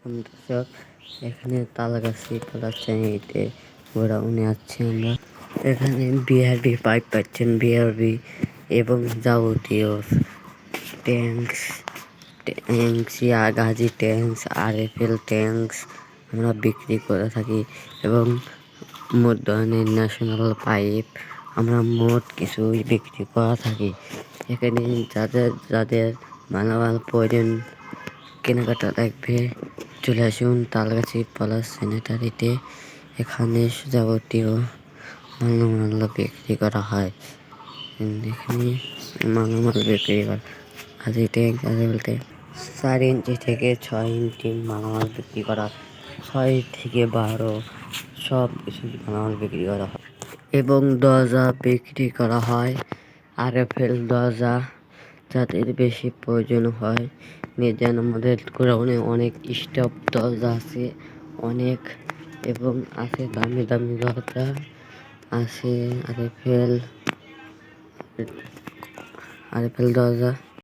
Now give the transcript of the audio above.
দর্শক, এখানে তালগাছি পলাশচাঁইতে গোডাউনে আছি আমরা। এখানে বিআরবি পাইপ পাচ্ছেন, বিআরবি এবং যাবতীয় tanks Gazi tanks, RFL tanks আমরা বিক্রি করে থাকি এবং মোট ধরনের ন্যাশনাল পাইপ আমরা মোট কিছুই বিক্রি করা থাকি। এখানে যাদের মালামাল প্রয়োজন কেনাকাটা লাগবে চলে আসুন তালগাছি পলাশ স্যানিটারিতে। এখানে যাবতীয় মালামাল বিক্রি করা হয়। এখানে মালামাল বিক্রি করা গাজি ট্যাঙ্ক, বলতে 4 ইঞ্চি থেকে 6 ইঞ্চি মালামাল বিক্রি করা, 6 থেকে 12 সব কিছু মালামাল বিক্রি করা হয় এবং দরজা বিক্রি করা হয়। আরএফএল দরজা যাদের বেশি প্রয়োজন হয় নিয়ে যান। আমাদের গোডাউনে অনেক স্টপ দরজা আছে অনেক, এবং আছে দামি দামি দরজা আছে। আরএফএল দরজা